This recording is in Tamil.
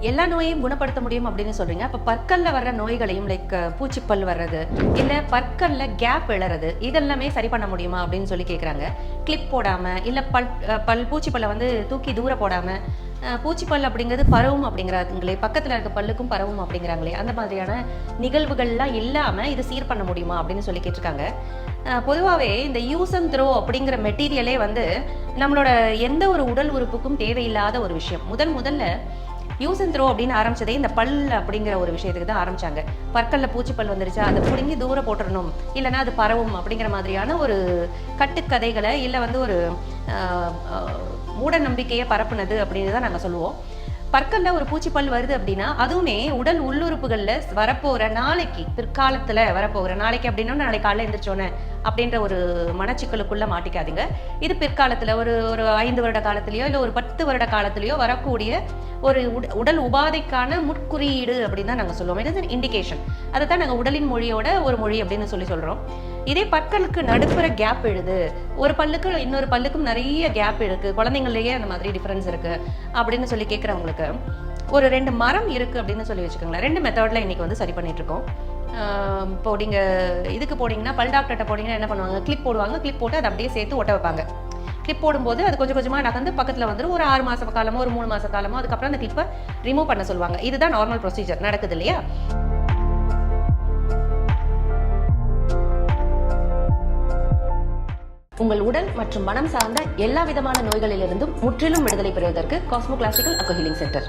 எல்லா நோயையும் குணப்படுத்த முடியும் அப்படின்னு சொல்றீங்க. அப்ப பற்கல்ல வர்ற நோய்களையும் லைக் பூச்சிப்பல் வர்றது இல்ல பற்கல்ல கேப் இழறது இதெல்லாமே சரி பண்ண முடியுமா அப்படின்னு சொல்லி கேட்குறாங்க. கிளிப் போடாம இல்ல பூச்சிப்பல்லை வந்து தூக்கி தூர போடாம பூச்சிப்பல் அப்படிங்கிறது பரவும் அப்படிங்கிறாங்களே, பக்கத்தில் இருக்க பல்லுக்கும் பரவும் அப்படிங்கிறாங்களே, அந்த மாதிரியான நிகழ்வுகள்லாம் இல்லாமல் இது சீர் பண்ண முடியுமா அப்படின்னு சொல்லி கேட்டிருக்காங்க. பொதுவாகவே இந்த யூஸ் அண்ட் த்ரோ அப்படிங்கிற மெட்டீரியலே வந்து நம்மளோட எந்த ஒரு உடல் உறுப்புக்கும் தேவையில்லாத ஒரு விஷயம். முதல்ல யூஸ் அண்ட் த்ரோ அப்படின்னு ஆரம்பிச்சதே இந்த பல் அப்படிங்கிற ஒரு விஷயத்துக்கு தான் ஆரம்பிச்சாங்க. பற்கல்ல பூச்சிப்பல் வந்துருச்சா அதை பிடுங்கி தூர போட்டுடணும், இல்லைன்னா அது பரவும் அப்படிங்கிற மாதிரியான ஒரு கட்டுக்கதைகளை இல்லை வந்து ஒரு மூட நம்பிக்கையை பரப்புனது அப்படின்னு தான் நாங்கள் சொல்லுவோம். பற்கல்ல ஒரு பூச்சிப்பல் வருது அப்படின்னா அதுவுமே உடல் உள்ளுறுப்புகள்ல வரப்போகிற நாளைக்கு, பிற்காலத்துல வரப்போகிற நாளைக்கு அப்படின்னா நாளைக்கு காலையில் எழுந்திரிச்சோன்னே அப்படின்ற ஒரு மனச்சிக்கலுக்குள்ள மாட்டிக்காதீங்க. இது பிற்காலத்துல ஒரு 5 வருட காலத்திலயோ இல்லை ஒரு 10 வருட காலத்திலயோ வரக்கூடிய ஒரு உடல் உபாதைக்கான முற்குறியீடு அப்படின்னு தான் நாங்கள் சொல்லுவோம். இது இண்டிகேஷன். அதை தான் நாங்கள் உடலின் மொழியோட ஒரு மொழி அப்படின்னு சொல்றோம். இதே பற்களுக்கு நடுப்புற கேப் எழுது, ஒரு பல்லுக்கு இன்னொரு பல்லுக்கும் நிறைய கேப் இருக்கு, குழந்தைங்களையே அந்த மாதிரி டிஃபரன்ஸ் இருக்கு அப்படின்னு சொல்லி கேட்குறவங்களுக்கு ஒரு 2 மரம் இருக்கு அப்படின்னு சொல்லி வச்சுக்கோங்களேன். 2 மெத்தட்ல இன்னைக்கு வந்து சரி பண்ணிட்டு இருக்கோம். இப்போ நீங்க இதுக்கு போனீங்கன்னா பல் டாக்டர்கிட்ட போனீங்கன்னா என்ன பண்ணுவாங்க, கிளிப் போடுவாங்க. கிளிப் போட்டு அதை அப்படியே சேர்த்து ஒட்ட வைப்பாங்க. கிளிப் போடும்போது அது கொஞ்சம் கொஞ்சமாக நகர்ந்து பக்கத்தில் வந்துடும். ஒரு 6 மாத காலமோ ஒரு 3 மாத காலமோ அதுக்கப்புறம் அந்த கிளிப்பை ரிமூவ் பண்ண சொல்லுவாங்க. இதுதான் நார்மல் ப்ரொசீஜர் நடக்குது இல்லையா? உங்கள் உடல் மற்றும் மனம் சார்ந்த எல்லா விதமான நோய்களிலிருந்தும் முற்றிலும் விடுதலை பெறுவதற்கு Cosmo classical Aqua healing centre.